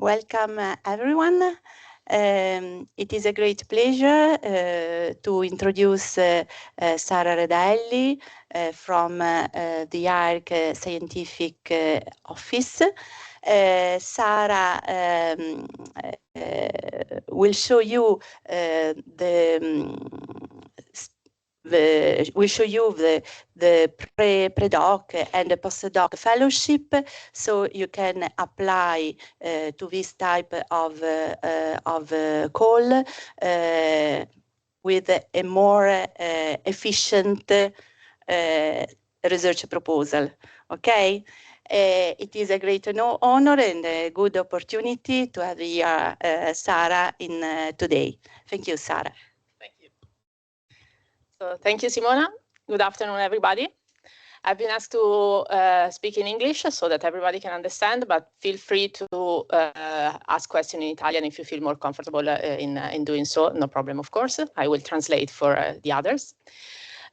Welcome, everyone. It is a great pleasure to introduce Sara Redaelli from the AIRC Scientific Office. Sara will show you the pre-doc and the postdoc fellowship, so you can apply to this type of call with a more efficient research proposal. Okay. It is a great honor and a good opportunity to have here Sara in today. Thank you, Sara. Thank you. So thank you, Simona. Good afternoon, everybody. I've been asked to speak in English so that everybody can understand, but feel free to ask questions in Italian if you feel more comfortable in doing so. No problem, of course. I will translate for the others.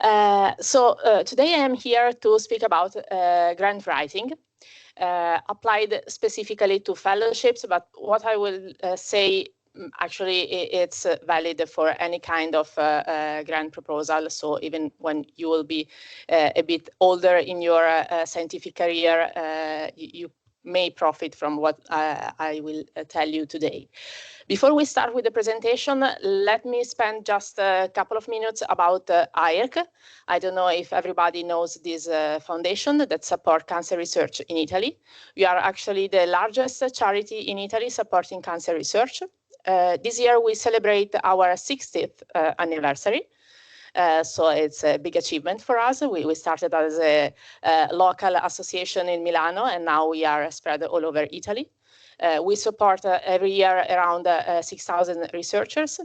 Today I am here to speak about grant writing, applied specifically to fellowships, but what I will say actually it's valid for any kind of grant proposal. So even when you will be a bit older in your scientific career, you may profit from what I will tell you today. Before we start with the presentation, let me spend just a couple of minutes about AIRC. I don't know if everybody knows this foundation that supports cancer research in Italy. We are actually the largest charity in Italy supporting cancer research. This year we celebrate our 60th anniversary. So it's a big achievement for us. We started as a local association in Milano, and now we are spread all over Italy. We support every year around 6,000 researchers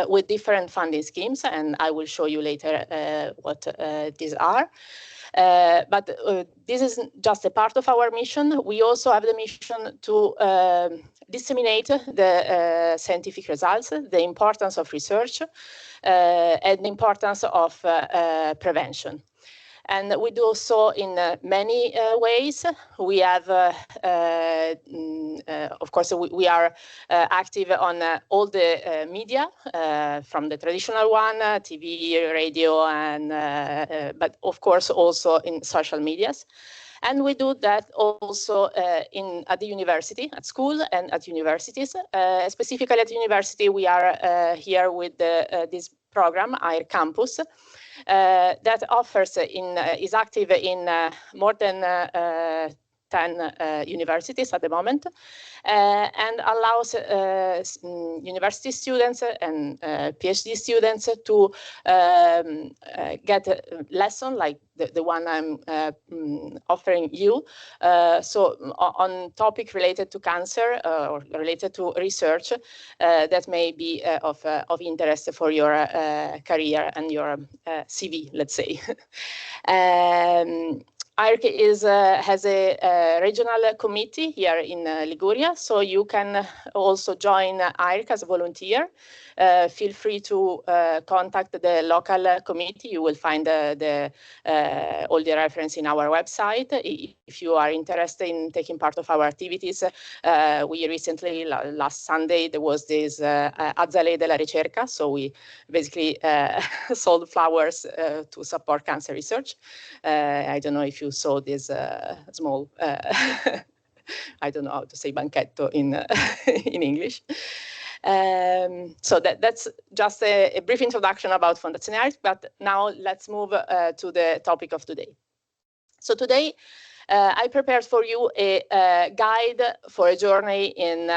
with different funding schemes, and I will show you later what these are. But this is just a part of our mission. We also have the mission to disseminate the scientific results, the importance of research, and the importance of prevention. And we do so in many ways. We have, of course, we are active on all the media, from the traditional one, TV, radio, and but of course also in social medias. And we do that also at the university, at school and at universities. Specifically at university, we are here with this program, AIRC Campus, that offers is active in more than 10 universities at the moment, and allows university students and PhD students to get a lesson like the one I'm offering you. So on topic related to cancer or related to research that may be of interest for your career and your CV, let's say. AIRC has a regional committee here in Liguria, so you can also join AIRC as a volunteer. Feel free to contact the local committee. You will find all the reference in our website. If you are interested in taking part of our activities, we recently, last Sunday, there was this Azzalée della Ricerca, so we basically sold flowers to support cancer research. I don't know if you saw this small, I don't know how to say banchetto in English. So that's just a brief introduction about Fondazione AIRC, but now let's move to the topic of today. So today I prepared for you a guide for a journey in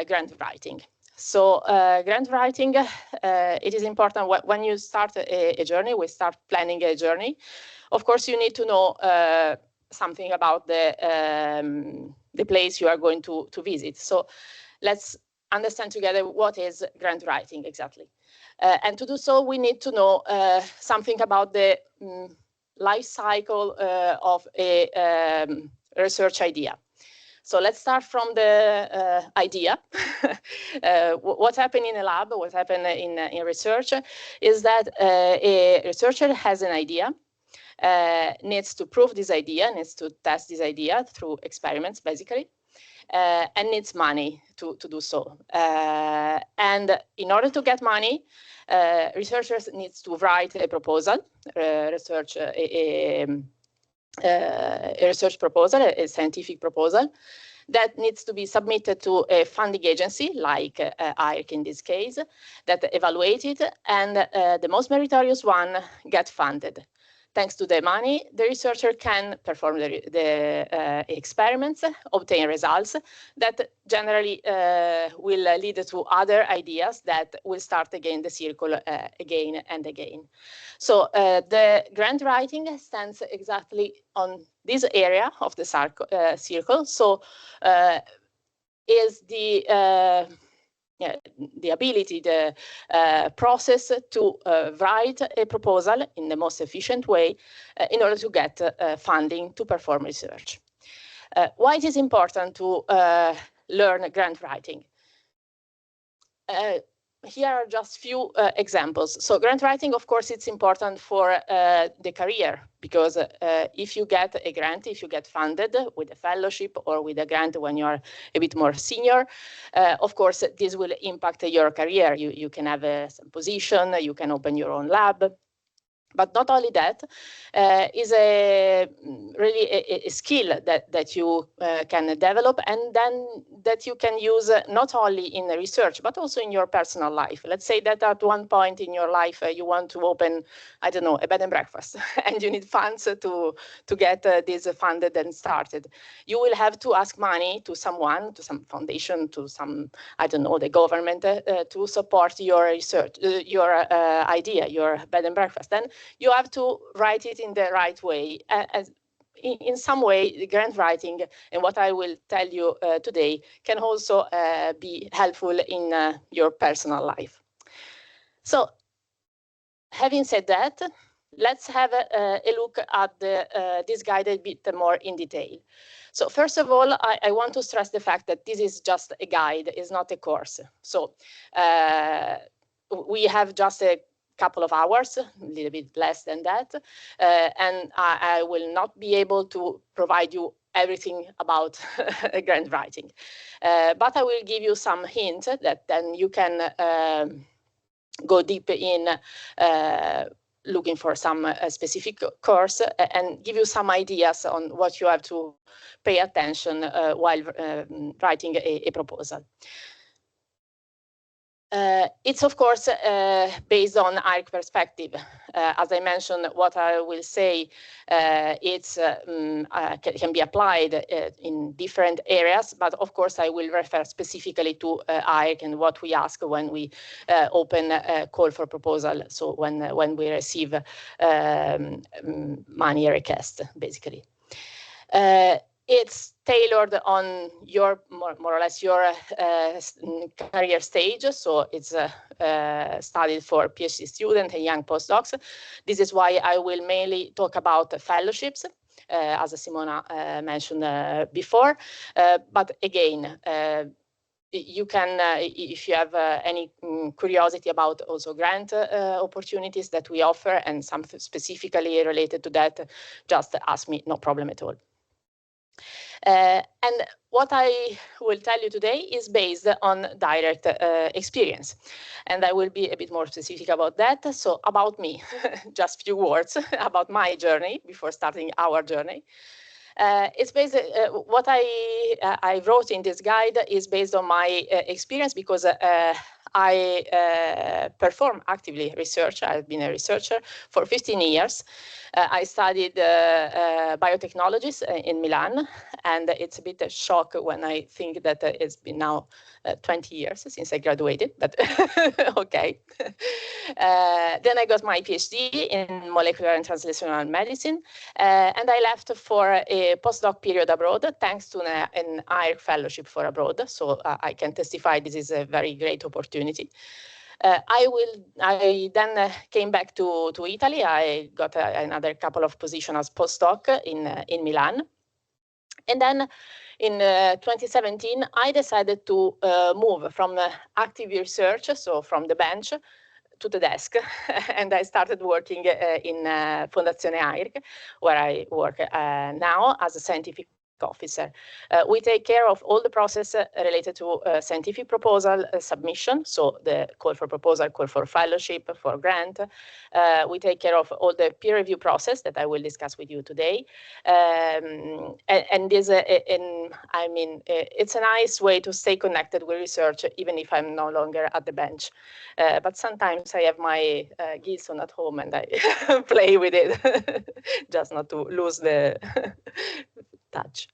grant writing. So grant writing, it is important when you start a journey, we start planning a journey. Of course, you need to know something about the place you are going to visit. So let's understand together what is grant writing exactly. And to do so, we need to know something about the life cycle of a research idea. So let's start from the idea. What happened in a lab, what happened in research is that a researcher has an idea, needs to prove this idea, needs to test this idea through experiments, basically. and needs money to do so. And in order to get money, researchers need to write a proposal, a research proposal, a scientific proposal, that needs to be submitted to a funding agency, like AIRC in this case, that evaluate it, and the most meritorious one gets funded. Thanks to the money, the researcher can perform the experiments, obtain results that generally will lead to other ideas that will start again the circle again and again. So the grant writing stands exactly on this area of the circle. So is the ability, the process to write a proposal in the most efficient way in order to get funding to perform research. Why it is important to learn grant writing? Here are just few examples. So grant writing, of course, it's important for the career, because if you get a grant, if you get funded with a fellowship or with a grant when you're a bit more senior, of course, this will impact your career. You can have some position, you can open your own lab. But not only that, is really a skill that you can develop, and then that you can use not only in research, but also in your personal life. Let's say that at one point in your life, you want to open, I don't know, a bed and breakfast, and you need funds to get this funded and started. You will have to ask money to someone, to some foundation, to some, I don't know, the government, to support your research, your idea, your bed and breakfast. Then you have to write it in the right way. In some way, the grant writing and what I will tell you today can also be helpful in your personal life. So, having said that, let's have a look at this guide a bit more in detail. So first of all, I want to stress the fact that this is just a guide, it's not a course. So we have just a couple of hours, a little bit less than that, and I will not be able to provide you everything about grant writing. But I will give you some hints that then you can go deep in looking for some specific course and give you some ideas on what you have to pay attention while writing a proposal. It's of course based on AIRC perspective. As I mentioned, what I will say can be applied in different areas, but of course I will refer specifically to AIRC and what we ask when we open a call for proposal. So when we receive money request, basically. It's tailored on your more or less your career stage. So it's studied for PhD students and young postdocs. This is why I will mainly talk about fellowships, as Simona mentioned before. But again, you can, if you have any curiosity about also grant opportunities that we offer and some specifically related to that, just ask me, no problem at all. And what I will tell you today is based on direct experience. And I will be a bit more specific about that. So about me, just few words about my journey before starting our journey. It's based, what I wrote in this guide is based on my experience, because I perform actively research. I've been a researcher for 15 years. I studied biotechnologies in Milan, and it's a bit a shock when I think that it's been now 20 years since I graduated, but okay. Then I got my PhD in molecular and translational medicine, and I left for a postdoc period abroad, thanks to an AIRC fellowship for abroad. So I can testify this is a very great opportunity. I then came back to Italy. I got another couple of positions as postdoc in Milan. And then in 2017, I decided to move from active research, so from the bench, to the desk, and I started working in Fondazione AIRC, where I work now as a scientific officer. We take care of all the process related to scientific proposal submission, so the call for proposal, call for fellowship, for grant. We take care of all the peer review process that I will discuss with you today. And this, I mean, it's a nice way to stay connected with research, even if I'm no longer at the bench. But sometimes I have my Gilson at home and I play with it, just not to lose the touch.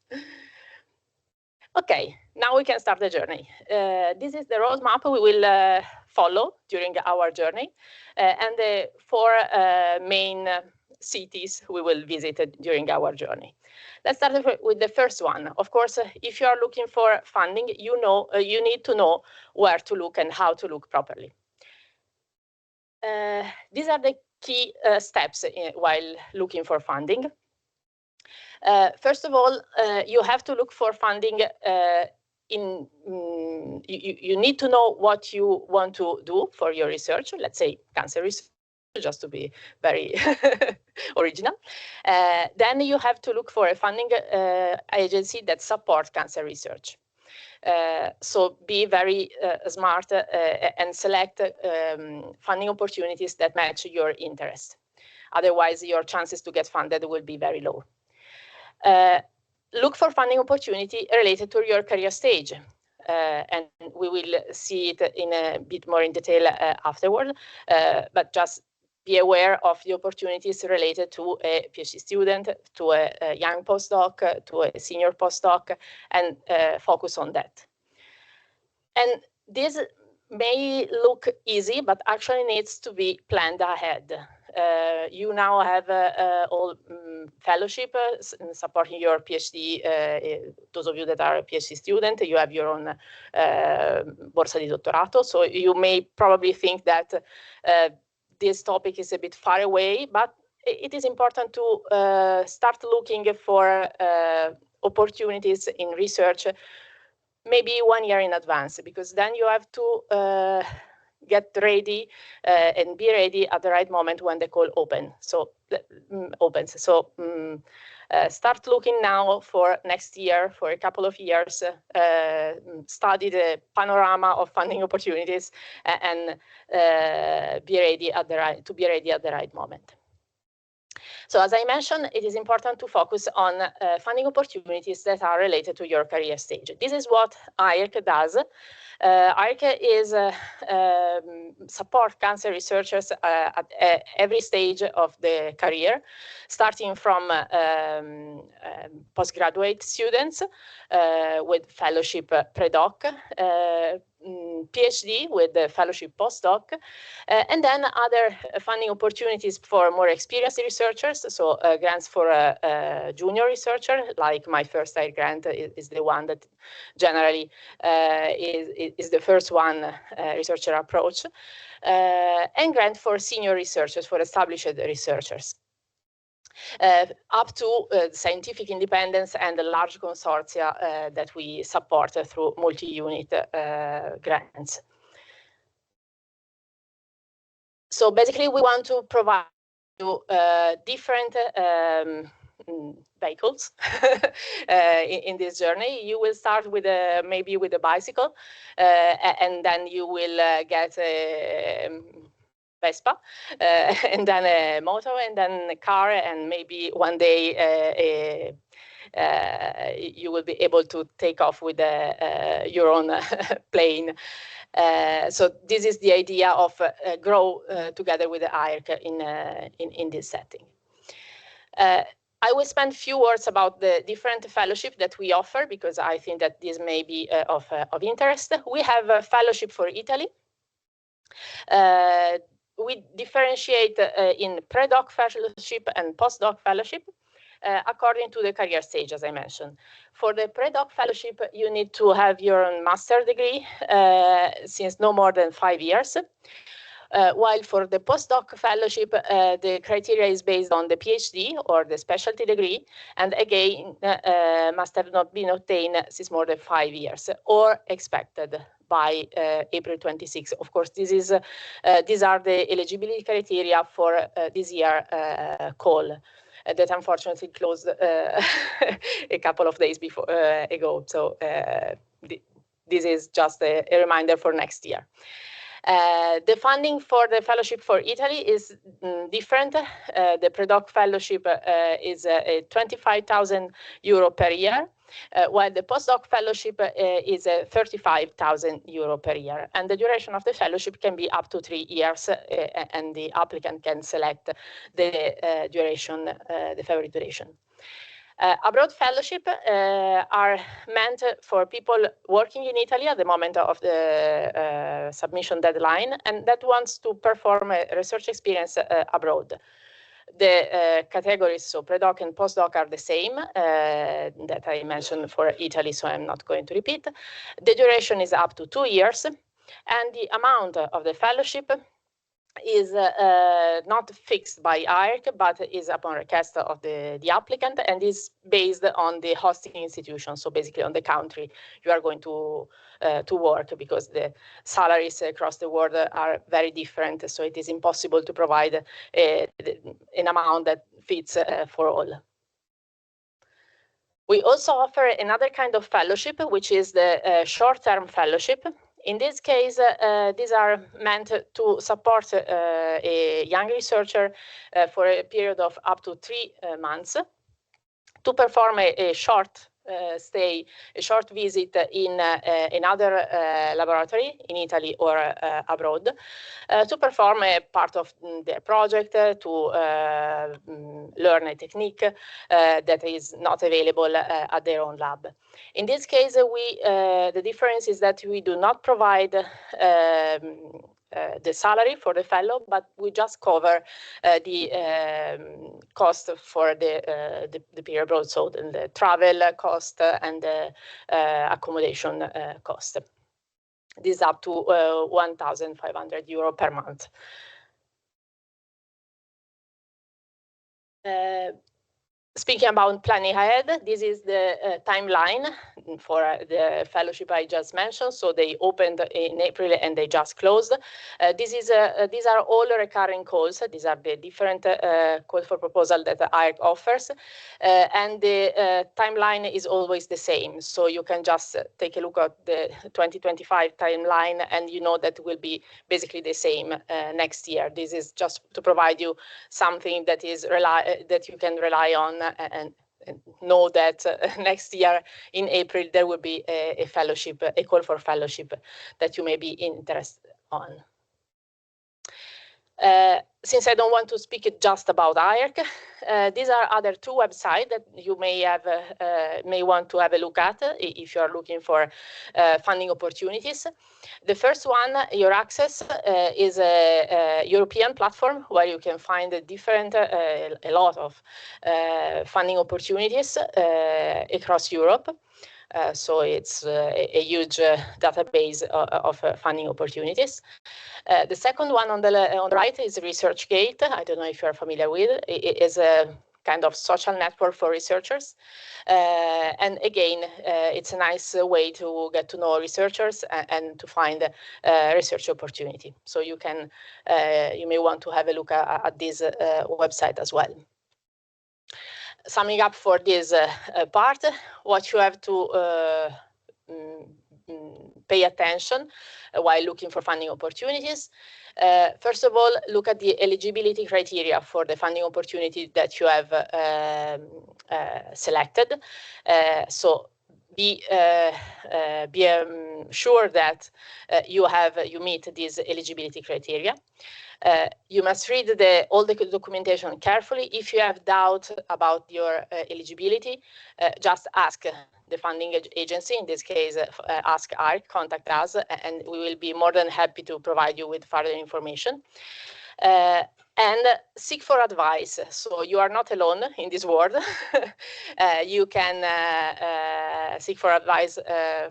Okay, now we can start the journey. This is the roadmap we will follow during our journey, and the 4 main cities we will visit during our journey. Let's start with the first one. Of course, if you are looking for funding, you need to know where to look and how to look properly. These are the key steps while looking for funding. First of all, you have to look for funding you need to know what you want to do for your research, let's say cancer research, just to be very original. Then you have to look for a funding agency that supports cancer research. So be very smart and select funding opportunities that match your interest. Otherwise, your chances to get funded will be very low. Look for funding opportunity related to your career stage. And we will see it in a bit more in detail afterward, but just be aware of the opportunities related to a PhD student, to a young postdoc, to a senior postdoc, and focus on that. And this may look easy, but actually needs to be planned ahead. You now have all fellowship supporting your PhD. Those of you that are a PhD student, you have your own borsa di dottorato. So you may probably think that this topic is a bit far away, but it is important to start looking for opportunities in research maybe 1 year in advance, because then you have to get ready and be ready at the right moment when the call opens. So start looking now for next year, for a couple of years, study the panorama of funding opportunities, and be ready at the right moment. So as I mentioned, it is important to focus on funding opportunities that are related to your career stage. This is what AIRC does. AIRC is support cancer researchers at every stage of the career, starting from postgraduate students with fellowship pre-doc, PhD with the fellowship postdoc, and then other funding opportunities for more experienced researchers, so grants for a junior researcher, like my first AIRC grant is the one that generally is the first one researcher approach, and grant for senior researchers, for established researchers. Up to scientific independence and the large consortia that we support through multi-unit grants. So basically, we want to provide you different vehicles in this journey. You will start with maybe with a bicycle, and then you will get a Vespa, and then a motor, and then a car, and maybe one day you will be able to take off with your own plane. So this is the idea of grow together with the AIRC in this setting. I will spend a few words about the different fellowship that we offer, because I think that this may be of interest. We have a fellowship for Italy. We differentiate in pre-doc fellowship and post-doc fellowship according to the career stage, as I mentioned. For the pre-doc fellowship, you need to have your master degree since no more than 5 years. While for the postdoc fellowship, the criteria is based on the PhD or the specialty degree, and again, must have not been obtained since more than 5 years or expected by April 26. Of course, these are the eligibility criteria for this year call. that unfortunately closed a couple of days ago. So this is just a reminder for next year. The funding for the fellowship for Italy is different. The pre-doc fellowship is 25,000 euro per year, while the postdoc fellowship is 35,000 euro per year. And the duration of the fellowship can be up to 3 years, and the applicant can select the duration, the favorite duration. Abroad fellowship are meant for people working in Italy at the moment of the submission deadline and that wants to perform a research experience abroad. The categories, so pre-doc and postdoc, are the same that I mentioned for Italy, so I'm not going to repeat. The duration is up to 2 years, and the amount of the fellowship is not fixed by AIRC, but is upon request of the applicant and is based on the hosting institution, so basically on the country you are going to work, because the salaries across the world are very different, so it is impossible to provide an amount that fits for all. We also offer another kind of fellowship, which is the short-term fellowship. In this case, these are meant to support a young researcher for a period of up to 3 months to perform a short stay, a short visit in another laboratory in Italy or abroad, to perform a part of their project, to learn a technique that is not available at their own lab. In this case, the difference is that we do not provide the salary for the fellow, but we just cover the cost for the period abroad, so the travel cost and the accommodation cost. This is up to 1,500 euro per month. Speaking about planning ahead, this is the timeline for the fellowship I just mentioned. So they opened in April and they just closed. These are all recurring calls. These are the different calls for proposal that AIRC offers. And the timeline is always the same. So you can just take a look at the 2025 timeline and you know that will be basically the same next year. This is just to provide you something that is that you can rely on and know that next year in April there will be a fellowship, a call for fellowship that you may be interested on. Since I don't want to speak just about AIRC, these are other 2 websites that you may want to have a look at if you are looking for funding opportunities. The first one, Your Access, is a European platform where you can find a lot of funding opportunities across Europe. So it's a huge database of funding opportunities. The second one on the right is ResearchGate. I don't know if you're familiar with it. It is a kind of social network for researchers. And again, it's a nice way to get to know researchers and to find research opportunity. So you may want to have a look at this website as well. Summing up for this part, what you have to pay attention while looking for funding opportunities. First of all, look at the eligibility criteria for the funding opportunity that you have selected. So be sure that you meet these eligibility criteria. You must read all the documentation carefully. If you have doubt about your eligibility, just ask the funding agency. In this case, ask AIRC, contact us, and we will be more than happy to provide you with further information. And seek for advice. So you are not alone in this world. You can seek for advice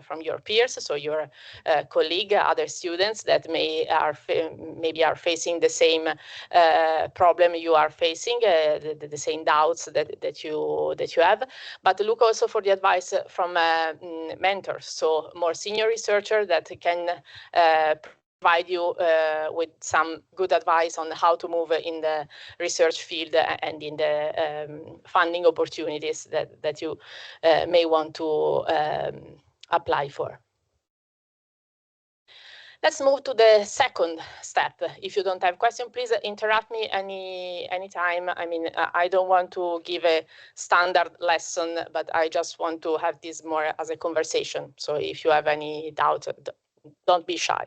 from your peers, so your colleague, other students that maybe are facing the same problem you are facing, the same doubts that you have. But look also for the advice from mentors, so more senior researchers that can provide you with some good advice on how to move in the research field and in the funding opportunities that you may want to apply for. Let's move to the second step. If you don't have questions, please interrupt me anytime. I mean, I don't want to give a standard lesson, but I just want to have this more as a conversation. So if you have any doubt, don't be shy.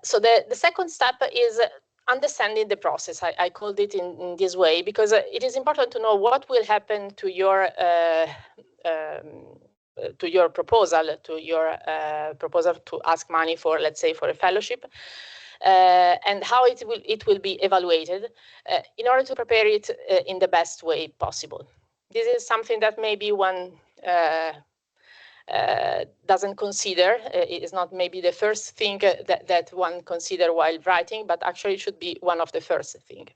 So the second step is understanding the process. I called it in this way because it is important to know what will happen to your proposal, to ask money for, let's say, for a fellowship, and how it will be evaluated in order to prepare it in the best way possible. This is something that maybe one doesn't consider. It is not maybe the first thing that one consider while writing, but actually it should be one of the first thing.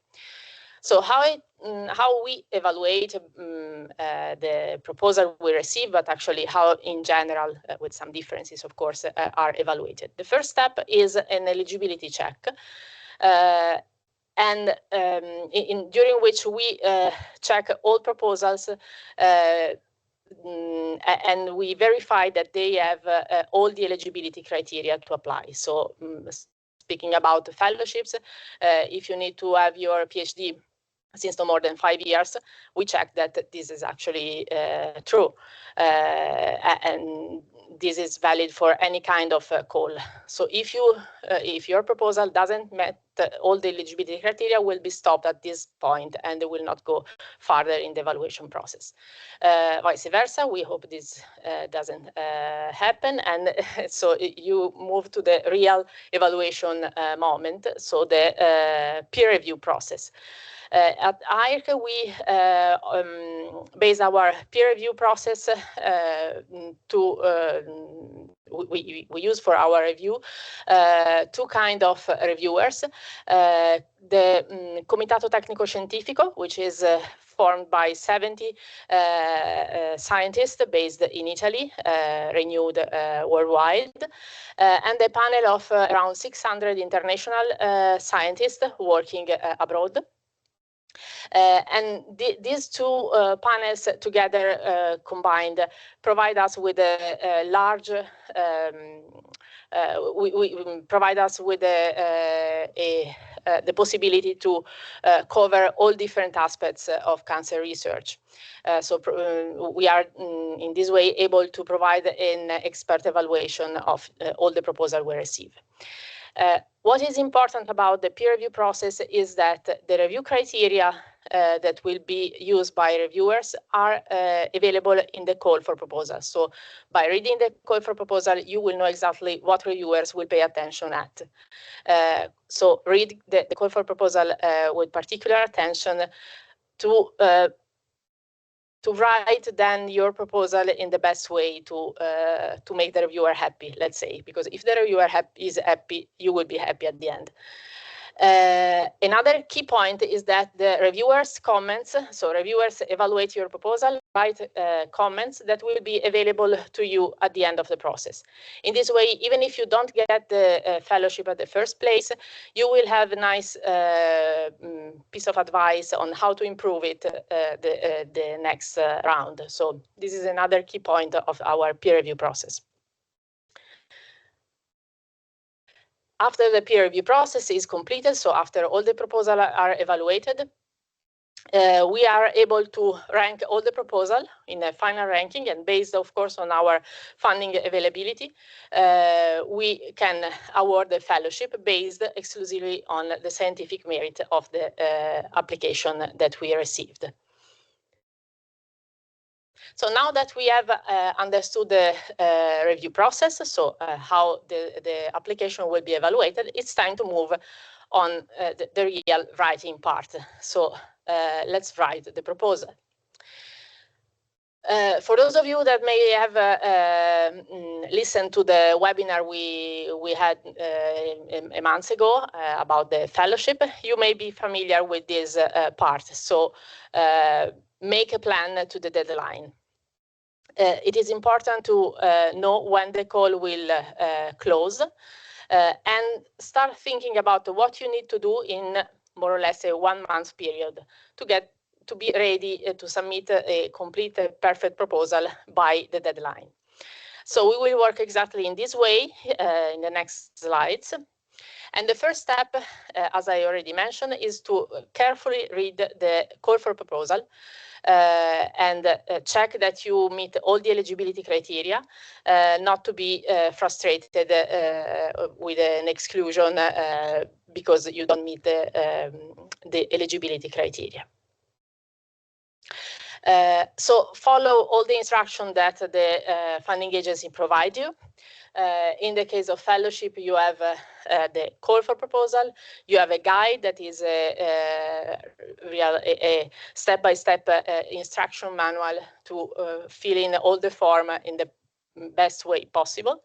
So how we evaluate the proposal we receive, but actually how in general, with some differences, of course, are evaluated. The first step is an eligibility check, and during which we check all proposals and we verify that they have all the eligibility criteria to apply. So speaking about the fellowships, if you need to have your PhD since no more than 5 years, we check that this is actually true. And this is valid for any kind of call. So if your proposal doesn't meet all the eligibility criteria, will be stopped at this point and they will not go further in the evaluation process. Vice versa, we hope this doesn't happen, and so you move to the real evaluation moment, so the peer review process. At AIRC, we base our peer review process we use for our review two kind of reviewers. The Comitato Tecnico Scientifico, which is formed by 70 scientists based in Italy, renewed worldwide, and a panel of around 600 international scientists working abroad. And these two panels together combined provide us with a large, provide us with the possibility to cover all different aspects of cancer research. So we are in this way able to provide an expert evaluation of all the proposals we receive. What is important about the peer review process is that the review criteria that will be used by reviewers are available in the call for proposals. So by reading the call for proposal, you will know exactly what reviewers will pay attention at. So read the call for proposal with particular attention to write then your proposal in the best way to make the reviewer happy, let's say, because if the reviewer is happy, you will be happy at the end. Another key point is that the reviewers' comments, so reviewers evaluate your proposal, write comments that will be available to you at the end of the process. In this way, even if you don't get the fellowship at the first place, you will have a nice piece of advice on how to improve it the next round. So this is another key point of our peer review process. After the peer review process is completed, so after all the proposals are evaluated, we are able to rank all the proposals in a final ranking, and based, of course, on our funding availability, we can award the fellowship based exclusively on the scientific merit of the application that we received. So now that we have understood the review process, so how the application will be evaluated, it's time to move on the real writing part. So let's write the proposal. For those of you that may have listened to the webinar we had a month ago about the fellowship, you may be familiar with this part. So make a plan to the deadline. It is important to know when the call will close. and start thinking about what you need to do in more or less a 1 month period to be ready to submit a complete, perfect proposal by the deadline. So we will work exactly in this way in the next slides. And the first step, as I already mentioned, is to carefully read the call for proposal and check that you meet all the eligibility criteria, not to be frustrated with an exclusion because you don't meet the eligibility criteria. So follow all the instructions that the funding agency provide you. In the case of fellowship, you have the call for proposal. You have a guide that is a step-by-step instruction manual to fill in all the form in the best way possible.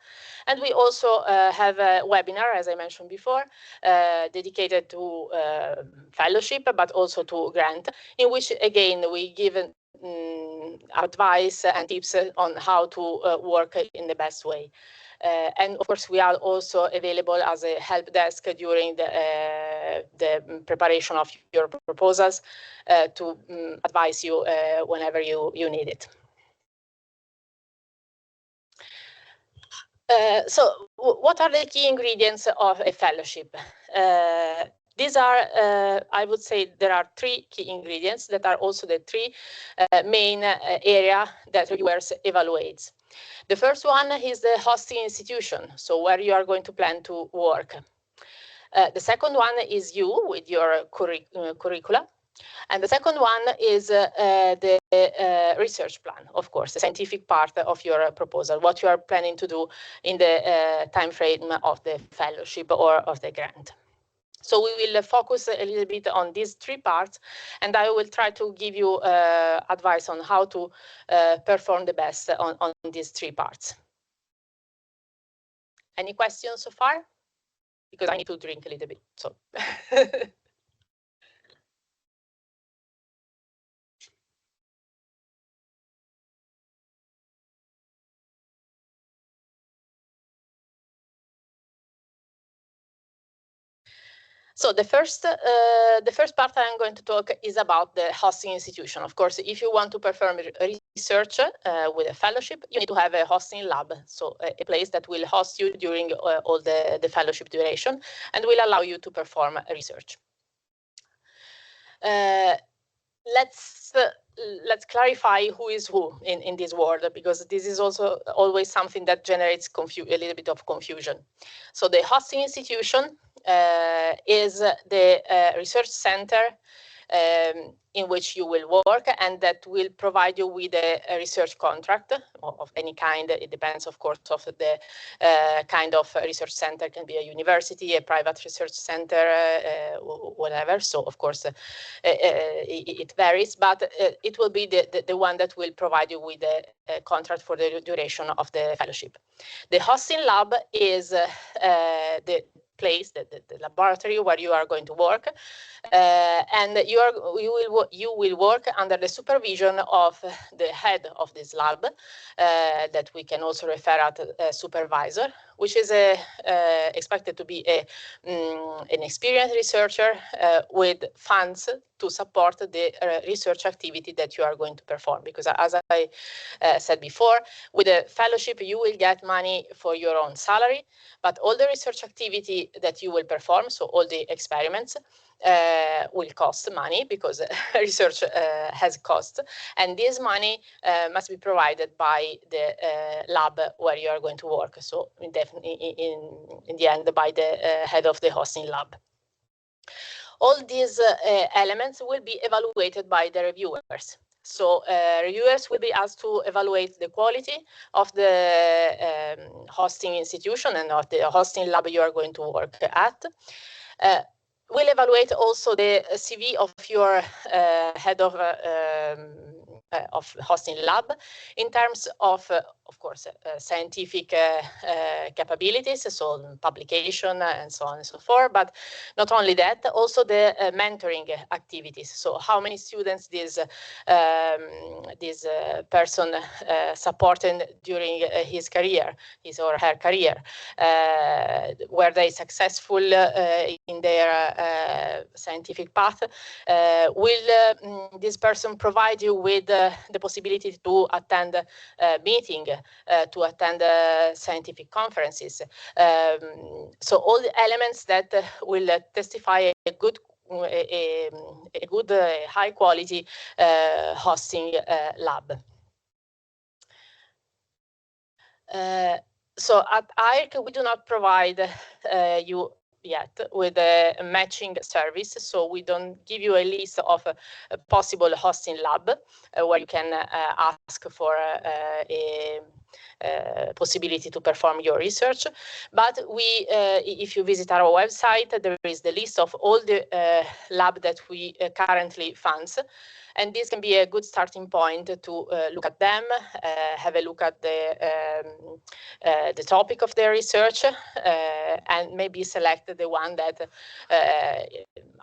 And we also have a webinar, as I mentioned before, dedicated to fellowship, but also to grant, in which, again, we give advice and tips on how to work in the best way. And of course, we are also available as a help desk during the preparation of your proposals to advise you whenever you need it. So what are the key ingredients of a fellowship? These are, I would say, there are 3 key ingredients that are also the 3 main area that reviewers evaluate. The first one is the hosting institution, so where you are going to plan to work. The second one is you with your curricula. And the second one is the research plan, of course, the scientific part of your proposal, what you are planning to do in the time frame of the fellowship or of the grant. So we will focus a little bit on these 3 parts, and I will try to give you advice on how to perform the best on these 3 parts. Any questions so far? Because I need to drink a little bit, so. So the first part I'm going to talk is about the hosting institution. Of course, if you want to perform research with a fellowship, you need to have a hosting lab, so a place that will host you during all the fellowship duration and will allow you to perform research. Let's clarify who is who in this world, because this is also always something that generates a little bit of confusion. So the hosting institution is the research center in which you will work, and that will provide you with a research contract of any kind. It depends, of course, of the kind of research center. It can be a university, a private research center, whatever. So, of course, it varies, but it will be the one that will provide you with a contract for the duration of the fellowship. The hosting lab is the place, the laboratory where you are going to work, and you will work under the supervision of the head of this lab, that we can also refer at a supervisor, which is expected to be an experienced researcher with funds to support the research activity that you are going to perform. Because as I said before, with a fellowship, you will get money for your own salary, but all the research activity that you will perform, so all the experiments, will cost money, because research has cost, and this money must be provided by the lab where you are going to work. So definitely in the end, by the head of the hosting lab. All these elements will be evaluated by the reviewers. So reviewers will be asked to evaluate the quality of the hosting institution and of the hosting lab you are going to work at. We'll evaluate also the CV of your head of hosting lab in terms of of course, scientific capabilities, so publication and so on and so forth, but not only that, also the mentoring activities. So how many students this person supported during his career, his or her career, were they successful in their scientific path? Will this person provide you with the possibility to attend meeting, to attend scientific conferences? So all the elements that will testify a good high quality hosting lab. So at AIRC, we do not provide you yet with a matching service, so we don't give you a list of a possible hosting lab where you can ask for a possibility to perform your research. But we, if you visit our website, there is the list of all the lab that we currently fund. And this can be a good starting point to look at them, have a look at the topic of their research, and maybe select the one that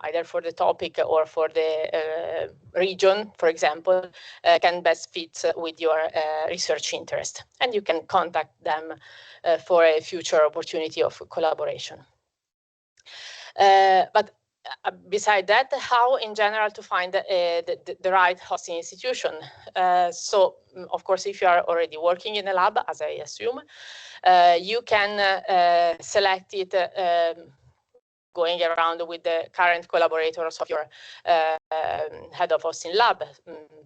either for the topic or for the region, for example, can best fit with your research interest. And you can contact them for a future opportunity of collaboration. But beside that, how in general to find the right hosting institution? So, of course, if you are already working in a lab, as I assume, you can select it going around with the current collaborators of your head of hosting lab.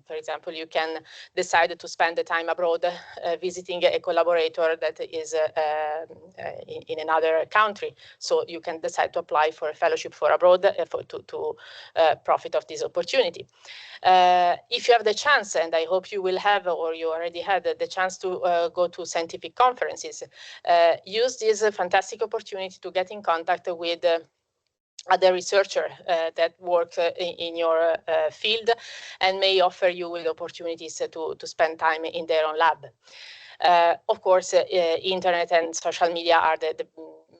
For example, you can decide to spend the time abroad visiting a collaborator that is in another country. So you can decide to apply for a fellowship for abroad to profit of this opportunity. If you have the chance, and I hope you will have, or you already had the chance to go to scientific conferences, use this fantastic opportunity to get in contact with other researcher that work in your field and may offer you with opportunities to spend time in their own lab. Of course, internet and social media are the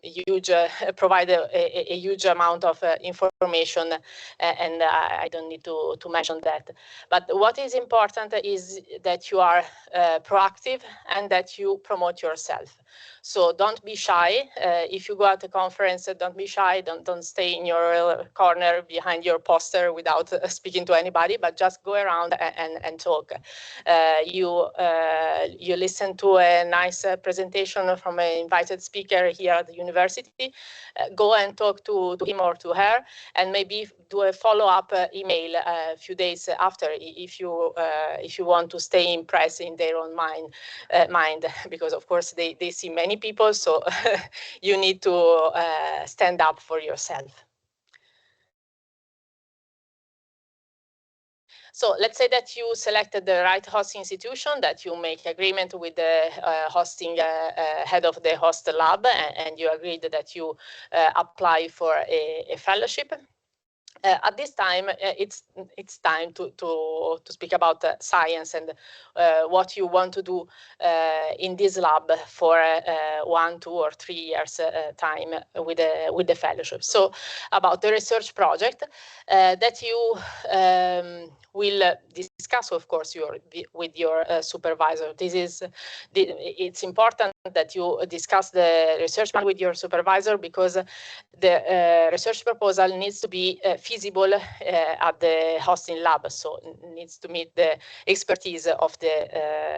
huge provide a huge amount of information, and I don't need to mention that. But what is important is that you are proactive and that you promote yourself. So don't be shy. If you go at a conference, don't be shy. Don't stay in your corner behind your poster without speaking to anybody, but just go around and talk. You listen to a nice presentation from an invited speaker here at the university. Go and talk to him or to her, and maybe do a follow-up email a few days after, if you want to stay impressed in their own mind, because of course they see many people, so you need to stand up for yourself. So let's say that you selected the right hosting institution, that you make agreement with the hosting head of the host lab, and you agreed that you apply for a fellowship. At this time, it's time to speak about science and what you want to do in this lab for 1, 2, or 3 years time with the fellowship. So about the research project that you will discuss, of course, with your supervisor. It's important that you discuss the research plan with your supervisor, because the research proposal needs to be feasible at the hosting lab, so it needs to meet the expertise of the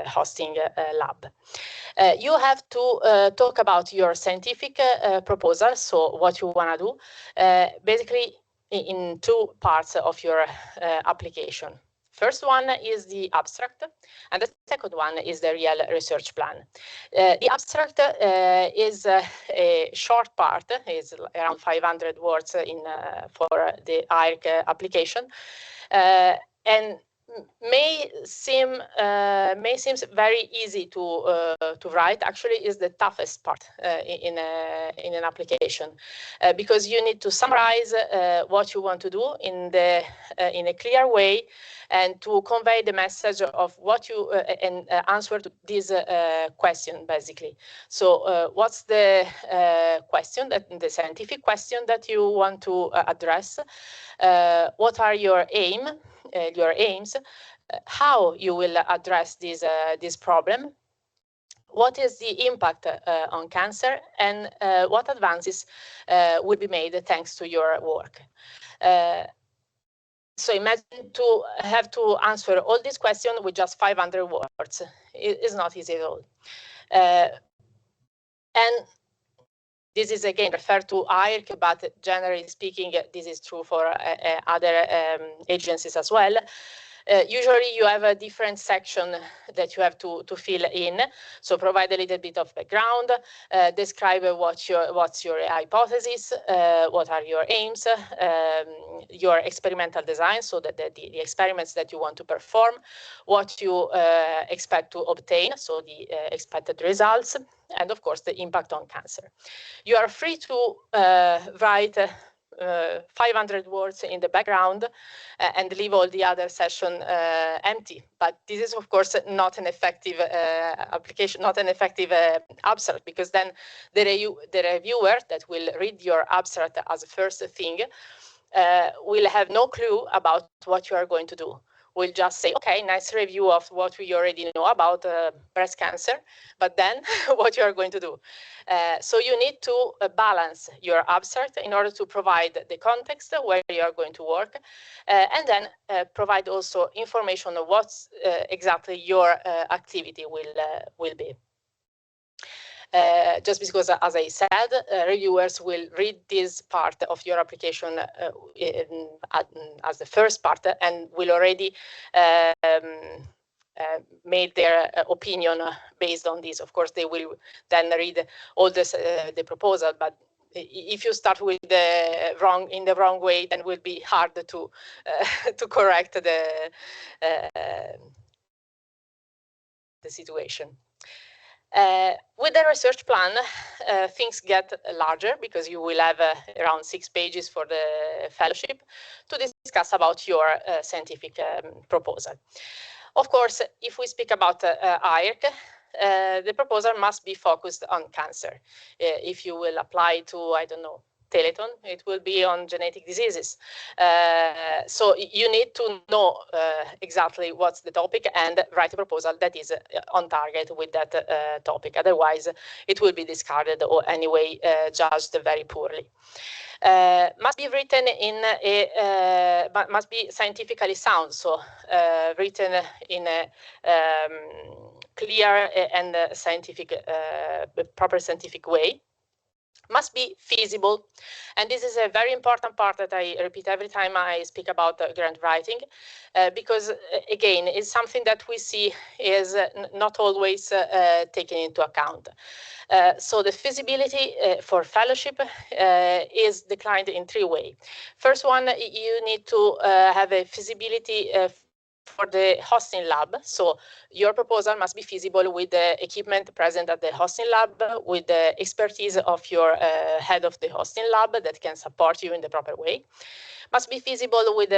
hosting lab. You have to talk about your scientific proposal, so what you want to do, basically in 2 parts of your application. First one is the abstract, and the second one is the real research plan. The abstract is a short part, is around 500 words for the AIRC application, and may seem very easy to write. Actually, is the toughest part in an application, because you need to summarize what you want to do in a clear way, and to convey the message of what you and answer to this question basically. So, what's the question, the scientific question that you want to address? What are your aims? How you will address this problem? What is the impact on cancer, and what advances will be made thanks to your work? So imagine to have to answer all these questions with just 500 words. It is not easy at all. And this is again referred to AIRC, but generally speaking, this is true for other agencies as well. Usually you have a different section that you have to fill in. So provide a little bit of background, describe what's your hypothesis, what are your aims, your experimental design, so that the experiments that you want to perform, what you expect to obtain, so the expected results, and of course the impact on cancer. You are free to write 500 words in the background and leave all the other session empty. But this is, of course, not an effective application, not an effective abstract, because then the reviewer that will read your abstract as a first thing will have no clue about what you are going to do. We'll just say, okay, nice review of what we already know about breast cancer, but then what you are going to do. So you need to balance your abstract in order to provide the context where you are going to work, and then provide also information of what exactly your activity will be. Just because, as I said, reviewers will read this part of your application as the first part and will already made their opinion based on this. Of course, they will then read all this, the proposal, but if you start with the wrong way, then it will be hard to correct the situation. With the research plan, things get larger because you will have around 6 pages for the fellowship to discuss about your scientific proposal. Of course, if we speak about AIRC, the proposal must be focused on cancer. If you will apply to, I don't know, Teleton, it will be on genetic diseases. So you need to know exactly what's the topic and write a proposal that is on target with that topic. Otherwise, it will be discarded or anyway judged very poorly. Must be written in a must be scientifically sound, so written in a clear and scientific, proper scientific way. Must be feasible, and this is a very important part that I repeat every time I speak about grant writing, because again, it's something that we see is not always taken into account. So the feasibility for fellowship is declined in 3 ways. First one, you need to have a feasibility for the hosting lab. So your proposal must be feasible with the equipment present at the hosting lab, with the expertise of your head of the hosting lab that can support you in the proper way. Must be feasible with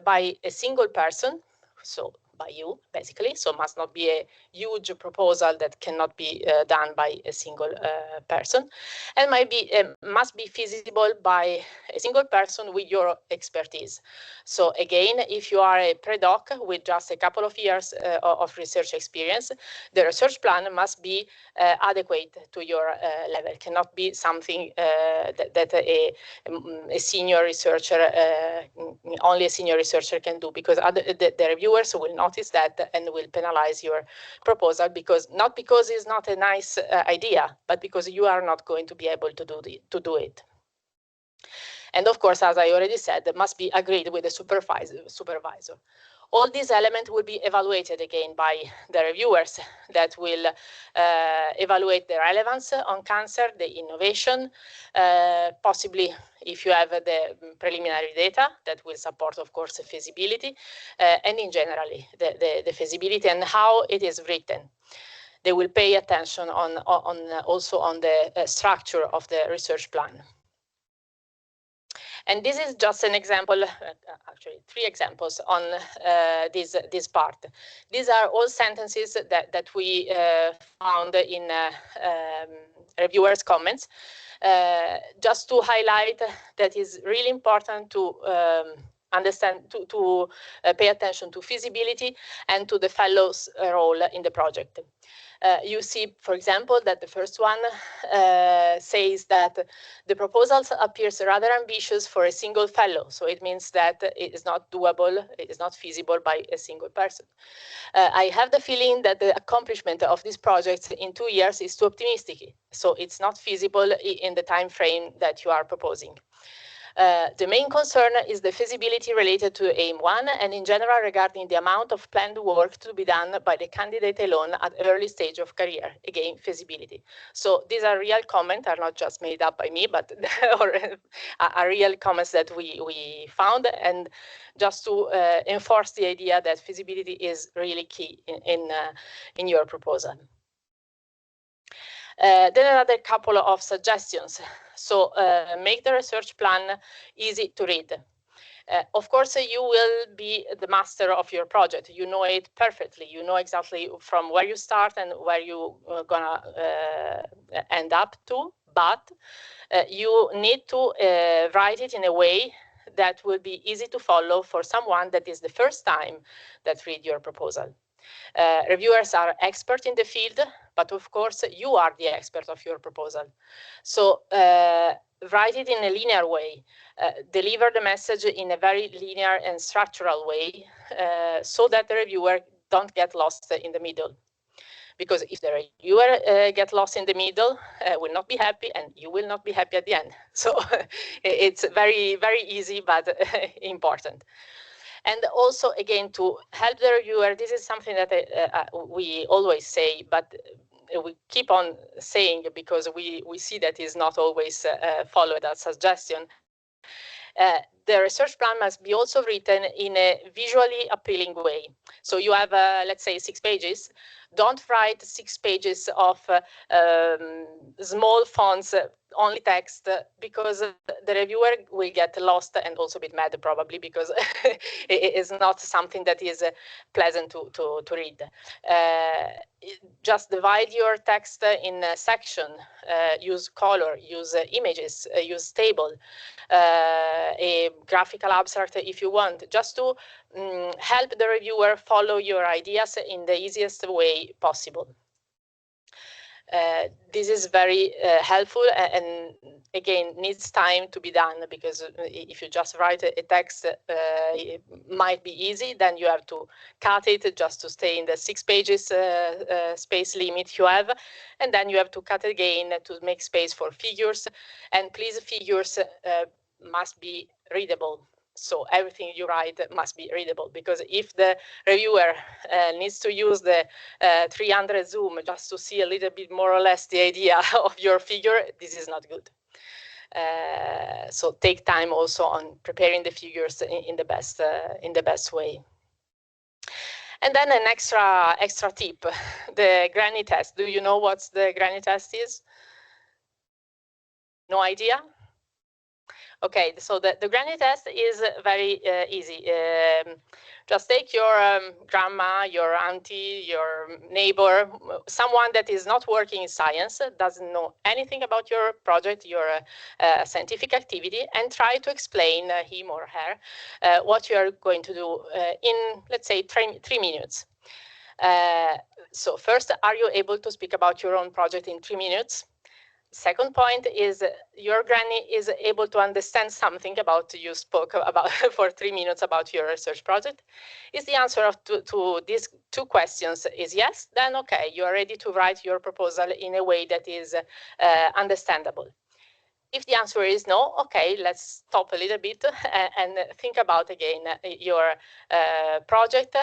by a single person, so by you, basically. So must not be a huge proposal that cannot be done by a single person, and must be feasible by a single person with your expertise. So again, if you are a pre-doc with just a couple of years of research experience, the research plan must be adequate to your level. It cannot be something that a senior researcher, only a senior researcher can do, because the reviewers will notice that and will penalize your proposal, because not because it's not a nice idea, but because you are not going to be able to do it. And of course, as I already said, it must be agreed with the supervisor. All these elements will be evaluated again by the reviewers that will evaluate the relevance on cancer, the innovation, possibly if you have the preliminary data that will support, of course, the feasibility, and in generally the feasibility and how it is written. They will pay attention also on the structure of the research plan. And this is just an example, actually 3 examples on this part. These are all sentences that we found in reviewers' comments, just to highlight that is really important to understand, to pay attention to feasibility and to the fellows' role in the project. You see, for example, that the first one says that the proposal appears rather ambitious for a single fellow. So it means that it is not doable, it is not feasible by a single person. I have the feeling that the accomplishment of this project in 2 years is too optimistic. So it's not feasible in the time frame that you are proposing. The main concern is the feasibility related to AIM-1 and in general regarding the amount of planned work to be done by the candidate alone at early stage of career, again, feasibility. So these are real comments, are not just made up by me, but are real comments that we found, and just to enforce the idea that feasibility is really key in your proposal. Then another couple of suggestions. So make the research plan easy to read. Of course, you will be the master of your project. You know it perfectly. You know exactly from where you start and where you're gonna end up to, but you need to write it in a way that will be easy to follow for someone that is the first time that read your proposal. Reviewers are experts in the field, but of course you are the expert of your proposal. So write it in a linear way, deliver the message in a very linear and structural way, so that the reviewer don't get lost in the middle. Because if the reviewer get lost in the middle, will not be happy, and you will not be happy at the end. So it's very, very easy, but important. And also, again, to help the reviewer, this is something that we always say, but we keep on saying because we see that is not always followed as suggestion. The research plan must be also written in a visually appealing way. So you have, let's say, 6 pages. Don't write 6 pages of small fonts, only text, because the reviewer will get lost and also a bit mad probably, because it is not something that is pleasant to read. Just divide your text in a section, use color, use images, use table, a graphical abstract if you want, just to help the reviewer follow your ideas in the easiest way possible. This is very helpful, and again needs time to be done, because if you just write a text, it might be easy, then you have to cut it just to stay in the 6 pages space limit you have, and then you have to cut again to make space for figures, and please, figures must be readable. So everything you write must be readable, because if the reviewer needs to use the 300 zoom just to see a little bit more or less the idea of your figure, this is not good. So take time also on preparing the figures in the best way. And then an extra tip, the granny test. Do you know what the granny test is? No idea? Okay, so the granny test is very easy. Just take your grandma, your auntie, your neighbor, someone that is not working in science, doesn't know anything about your project, your scientific activity, and try to explain him or her what you are going to do in, let's say, 3 minutes. So first, are you able to speak about your own project in 3 minutes? Second point is your granny is able to understand something about you spoke about for 3 minutes about your research project. Is the answer to these 2 questions is yes, then okay, you are ready to write your proposal in a way that is understandable. If the answer is no, okay, let's stop a little bit and think about again your project,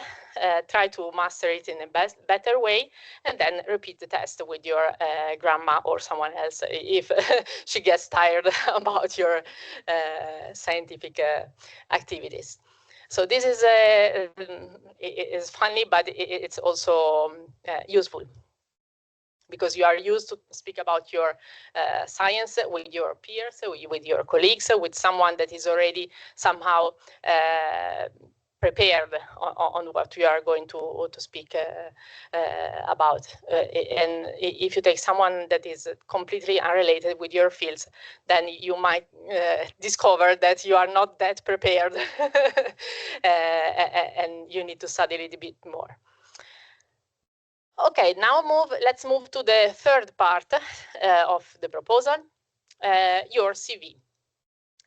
try to master it in a better way, and then repeat the test with your grandma or someone else if she gets tired about your scientific activities. So this is funny, but it's also useful, because you are used to speak about your science with your peers, with your colleagues, with someone that is already somehow prepared on what you are going to speak about. And if you take someone that is completely unrelated with your fields, then you might discover that you are not that prepared and you need to study a little bit more. Okay, now let's move to the third part of the proposal, your CV.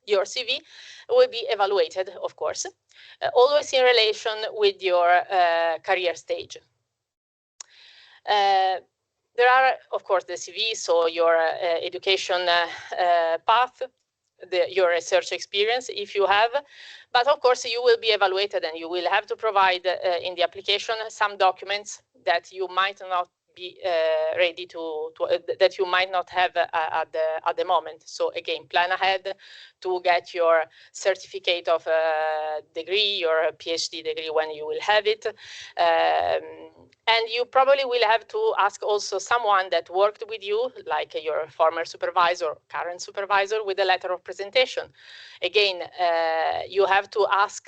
Your CV will be evaluated, of course, always in relation with your career stage. There are, of course, the CV, so your education path, your research experience, if you have, but of course you will be evaluated and you will have to provide in the application some documents that you might not be ready that you might not have at the moment. So again, plan ahead to get your certificate of degree, your PhD degree when you will have it. And you probably will have to ask also someone that worked with you, like your former supervisor, current supervisor, with a letter of presentation. Again, you have to ask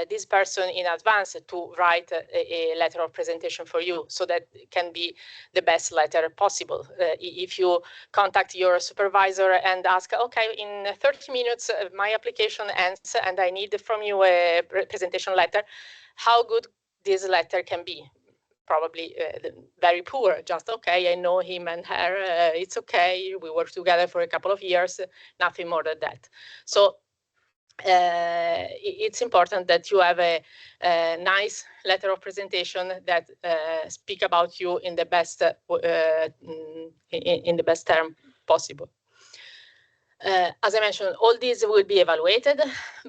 this person in advance to write a letter of presentation for you, so that it can be the best letter possible. If you contact your supervisor and ask, okay, in 30 minutes my application ends and I need from you a presentation letter, how good this letter can be? Probably very poor, just okay, I know him and her, it's okay, we worked together for a couple of years, nothing more than that. So it's important that you have a nice letter of presentation that speak about you in the best in the best term possible. As I mentioned, all these will be evaluated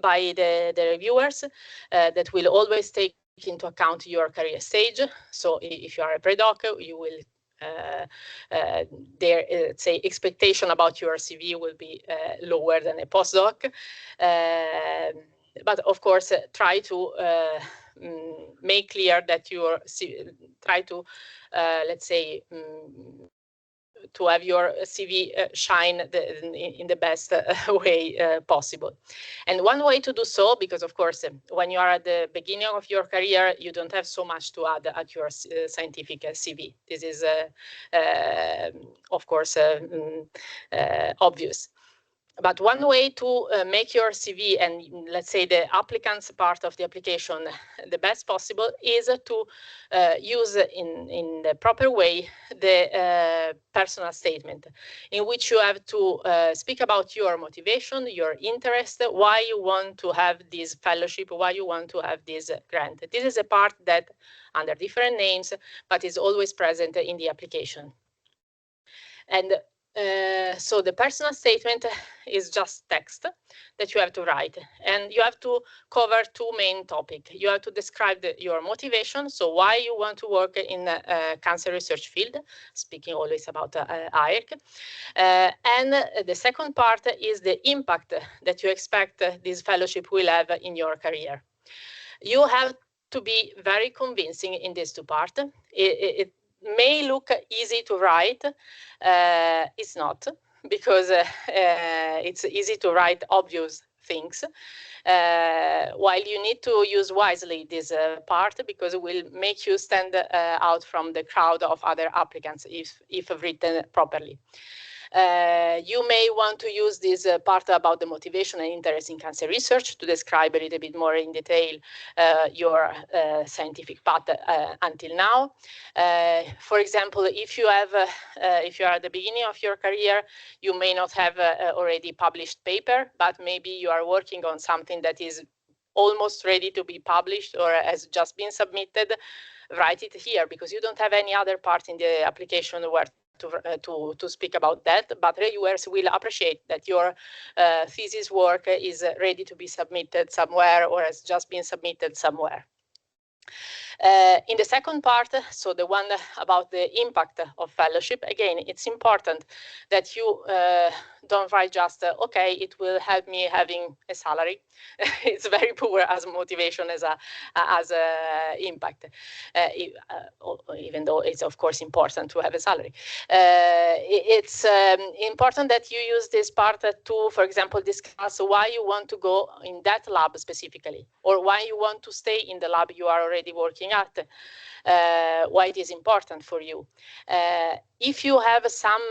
by the reviewers that will always take into account your career stage. So if you are a pre-doc, you will their say expectation about your CV will be lower than a postdoc. But of course, try to make clear that you try to let's say to have your CV shine in the best way possible. And one way to do so, because of course, when you are at the beginning of your career, you don't have so much to add at your scientific CV. This is, of course, obvious. But one way to make your CV and let's say the applicant's part of the application the best possible is to use in the proper way the personal statement, in which you have to speak about your motivation, your interest, why you want to have this fellowship, why you want to have this grant. This is a part that under different names, but is always present in the application. And so the personal statement is just text that you have to write, and you have to cover two main topics. You have to describe your motivation, so why you want to work in a cancer research field, speaking always about AIRC. And the second part is the impact that you expect this fellowship will have in your career. You have to be very convincing in these two parts. It may look easy to write, it's not, because it's easy to write obvious things, while you need to use wisely this part, because it will make you stand out from the crowd of other applicants if written properly. You may want to use this part about the motivation and interest in cancer research to describe a little bit more in detail your scientific path until now. For example, if you are at the beginning of your career, you may not have already published paper, but maybe you are working on something that is almost ready to be published or has just been submitted. Write it here, because you don't have any other part in the application where to speak about that, but reviewers will appreciate that your thesis work is ready to be submitted somewhere or has just been submitted somewhere. In the second part, so the one about the impact of fellowship, again, it's important that you don't write just, okay, it will help me having a salary. It's very poor as motivation as a impact, even though it's of course important to have a salary. It's important that you use this part to, for example, discuss why you want to go in that lab specifically, or why you want to stay in the lab you are already working at, why it is important for you. If you have some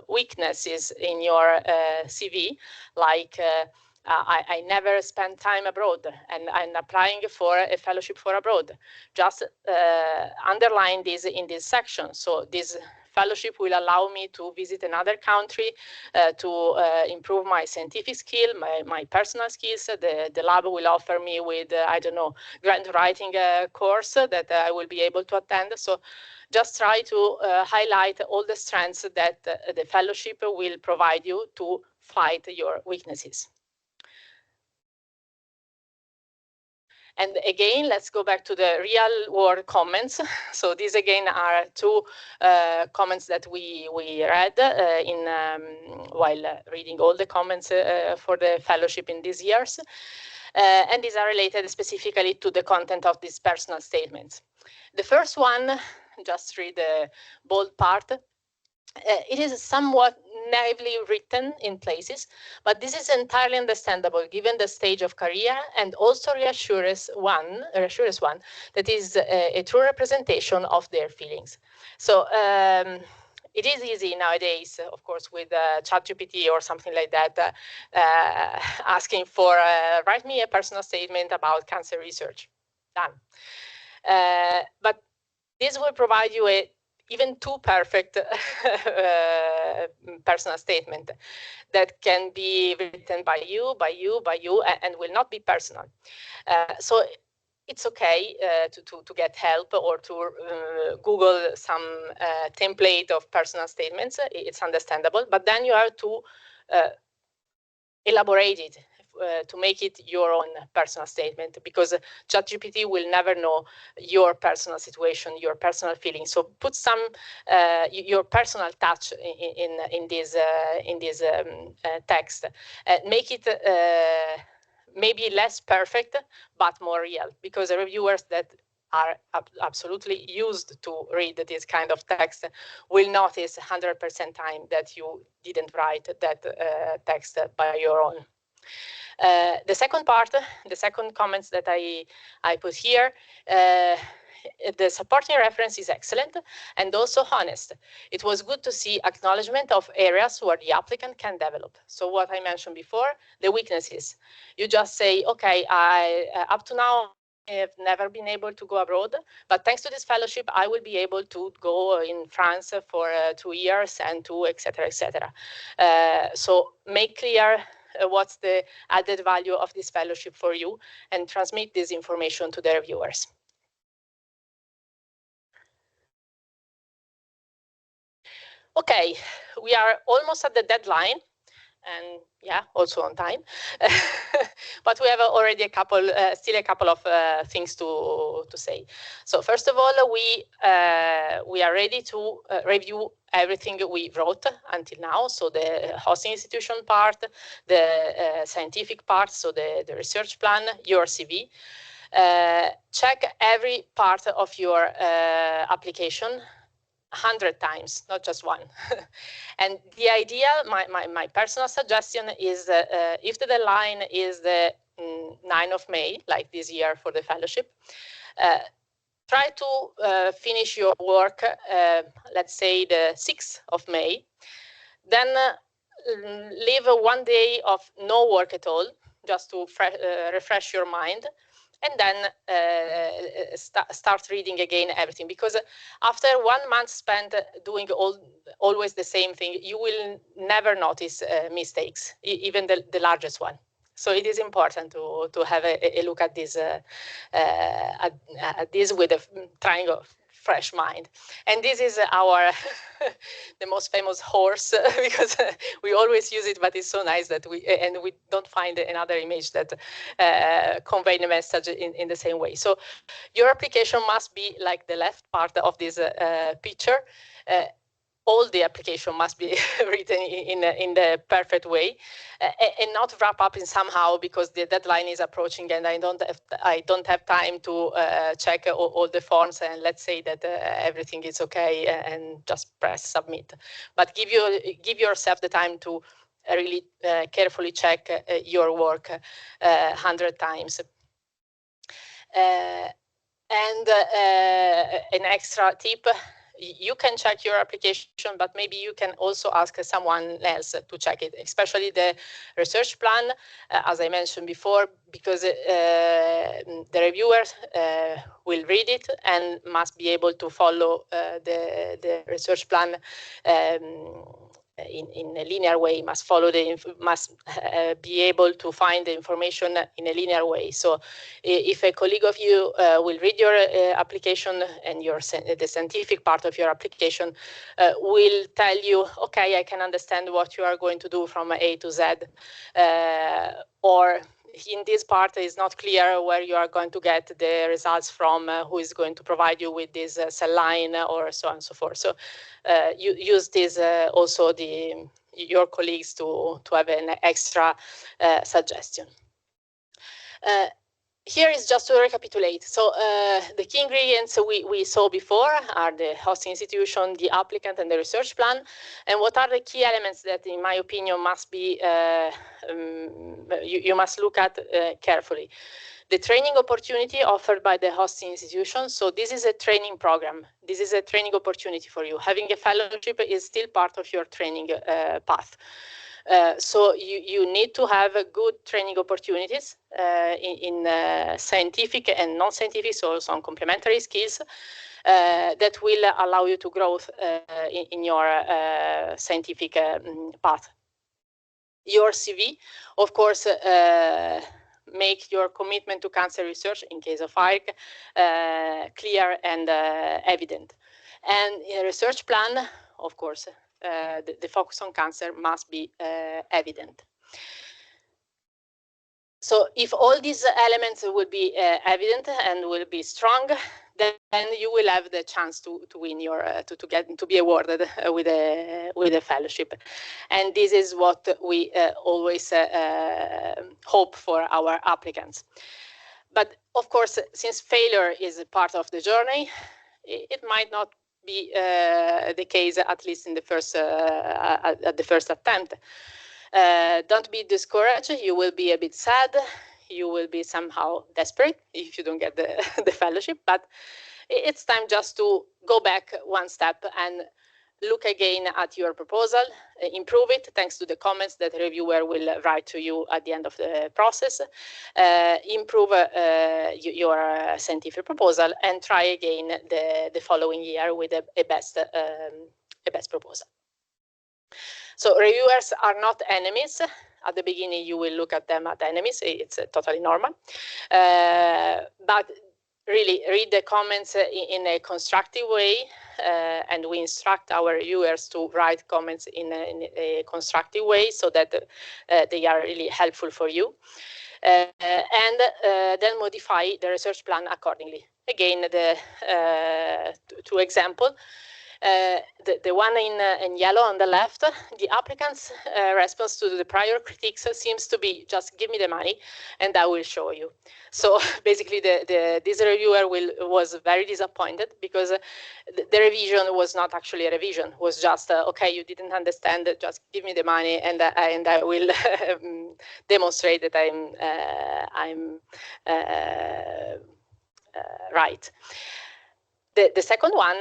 weaknesses in your CV, like I never spent time abroad and I'm applying for a fellowship for abroad, just underline this in this section. So this fellowship will allow me to visit another country, to improve my scientific skill, my personal skills. The lab will offer me with, I don't know, grant writing course that I will be able to attend. So just try to highlight all the strengths that the fellowship will provide you to fight your weaknesses. And again, let's go back to the real world comments. So these again are two comments that we read while reading all the comments for the fellowship in these years. And these are related specifically to the content of these personal statements. The first one, just read the bold part. It is somewhat naively written in places, but this is entirely understandable given the stage of career, and also reassures one that is a true representation of their feelings. So it is easy nowadays, of course, with ChatGPT or something like that, asking for write me a personal statement about cancer research. Done. But this will provide you a even too perfect personal statement that can be written by you, and will not be personal. So it's okay to get help or to Google some template of personal statements. It's understandable, but then you have to elaborate it, to make it your own personal statement, because ChatGPT will never know your personal situation, your personal feelings. So put some your personal touch in this text. Make it maybe less perfect, but more real, because the reviewers that are absolutely used to read this kind of text will notice 100% time that you didn't write that text by your own. The second part, the second comments that I put here, the supporting reference is excellent and also honest. It was good to see acknowledgement of areas where the applicant can develop. So what I mentioned before, the weaknesses. You just say, okay, up to now, I have never been able to go abroad, but thanks to this fellowship, I will be able to go in France for 2 years and to et cetera, et cetera. So make clear what's the added value of this fellowship for you, and transmit this information to the reviewers. Okay, we are almost at the deadline, and yeah, also on time. But we have already still a couple of things to say. So first of all, we are ready to review everything we wrote until now. So the hosting institution part, the scientific part, so the research plan, your CV. Check every part of your application 100 times, not just one. And the idea, my personal suggestion is if the deadline is the 9th of May, like this year for the fellowship, try to finish your work, let's say the 6th of May, then leave 1 day of no work at all, just to refresh your mind, and then start reading again everything, because after 1 month spent doing always the same thing, you will never notice mistakes, even the largest one. So it is important to have a look at this with trying to fresh mind. And this is our the most famous horse because we always use it, but it's so nice that we don't find another image that convey the message in the same way. So your application must be like the left part of this picture. All the application must be written in the perfect way, and not wrap up in somehow because the deadline is approaching and I don't have time to check all the forms and let's say that everything is okay and just press submit. But give yourself the time to really carefully check your work 100 times. And an extra tip, you can check your application, but maybe you can also ask someone else to check it, especially the research plan, as I mentioned before, because the reviewers will read it and must be able to follow the research plan in a linear way, must be able to find the information in a linear way. So if a colleague of you will read your application and the scientific part of your application will tell you, okay, I can understand what you are going to do from A to Z, or in this part it's not clear where you are going to get the results from, who is going to provide you with this cell line, or so on and so forth. So you use this also your colleagues to have an extra suggestion. Here is just to recapitulate. So the key ingredients we saw before are the hosting institution, the applicant, and the research plan. And what are the key elements that, in my opinion, must be you must look at carefully? The training opportunity offered by the hosting institution. So this is a training program. This is a training opportunity for you. Having a fellowship is still part of your training path. So you need to have good training opportunities in scientific and non-scientific, so some complementary skills that will allow you to grow in your scientific path. Your CV, of course, make your commitment to cancer research in case of AIRC clear and evident. And in a research plan, of course, the focus on cancer must be evident. So if all these elements will be evident and will be strong, then you will have the chance to win your to be awarded with a fellowship. And this is what we always hope for our applicants. But of course, since failure is a part of the journey, it might not be the case, at least in the first at the first attempt. Don't be discouraged. You will be a bit sad. You will be somehow desperate if you don't get the fellowship. But it's time just to go back one step and look again at your proposal, improve it thanks to the comments that the reviewer will write to you at the end of the process, improve your scientific proposal, and try again the following year with a best proposal. So reviewers are not enemies. At the beginning, you will look at them as enemies. It's totally normal. But really read the comments in a constructive way, and we instruct our reviewers to write comments in a constructive way so that they are really helpful for you. And then modify the research plan accordingly. Again, the two examples. The one in yellow on the left, the applicant's response to the prior critiques seems to be just give me the money and I will show you. So basically this reviewer was very disappointed because the revision was not actually a revision, was just okay, you didn't understand, just give me the money and I will demonstrate that I'm right. The second one,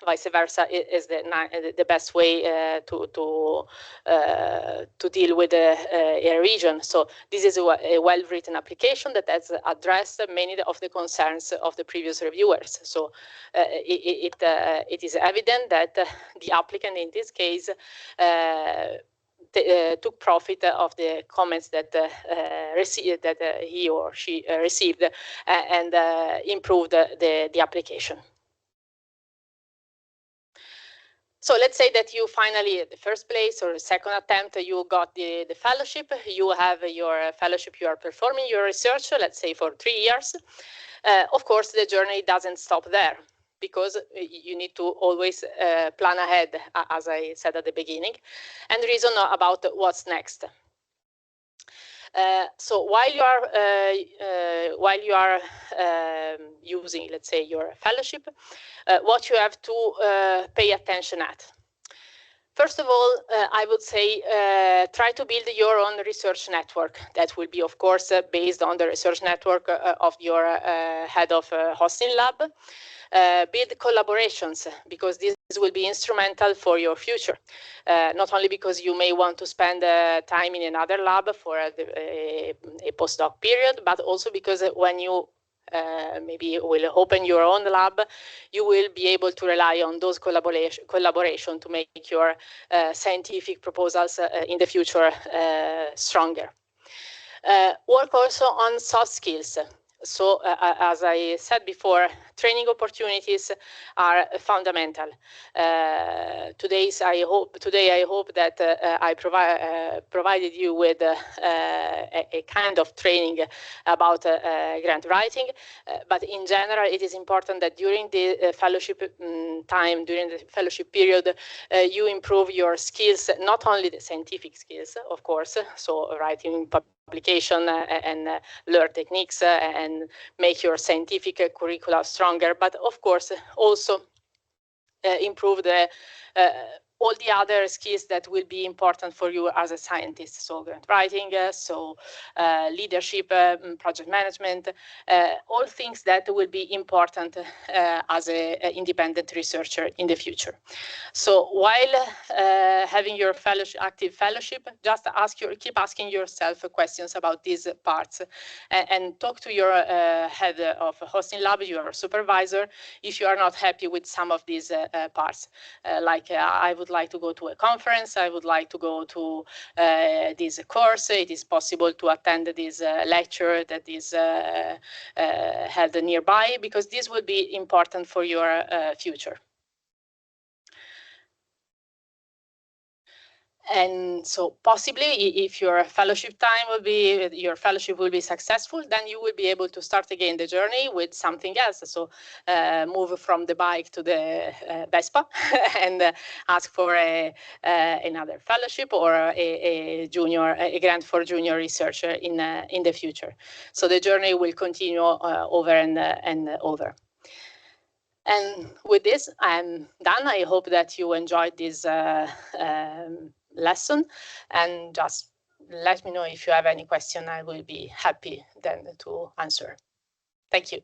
vice versa, is the best way to deal with a region. So this is a well-written application that has addressed many of the concerns of the previous reviewers. So it is evident that the applicant in this case took profit of the comments that he or she received and improved the application. So let's say that you finally, at the first place or the second attempt, you got the fellowship, you have your fellowship, you are performing your research, let's say for 3 years. Of course, the journey doesn't stop there, because you need to always plan ahead, as I said at the beginning, and reason about what's next. So while you are using, let's say, your fellowship, what you have to pay attention at. First of all, I would say try to build your own research network. That will be, of course, based on the research network of your head of hosting lab. Build collaborations, because this will be instrumental for your future. Not only because you may want to spend time in another lab for a postdoc period, but also because when you maybe will open your own lab, you will be able to rely on those collaboration to make your scientific proposals in the future stronger. Work also on soft skills. So as I said before, training opportunities are fundamental. Today I hope that I provided you with a kind of training about grant writing, but in general it is important that during the fellowship time, during the fellowship period, you improve your skills, not only the scientific skills, of course, so writing publication and learn techniques and make your scientific curricula stronger, but of course also improve the all the other skills that will be important for you as a scientist. So grant writing, leadership, project management, all things that will be important as an independent researcher in the future. So while having your fellowship, active fellowship, just keep asking yourself questions about these parts and talk to your head of hosting lab, your supervisor, if you are not happy with some of these parts. Like I would like to go to a conference, I would like to go to this course, it is possible to attend this lecture that is held nearby, because this will be important for your future. And so possibly if your fellowship will be successful, then you will be able to start again the journey with something else. So move from the bike to the Vespa and ask for another fellowship or a grant for junior researcher in the future. So the journey will continue over and over. And with this, I'm done. I hope that you enjoyed this lesson, and just let me know if you have any question. I will be happy then to answer. Thank you.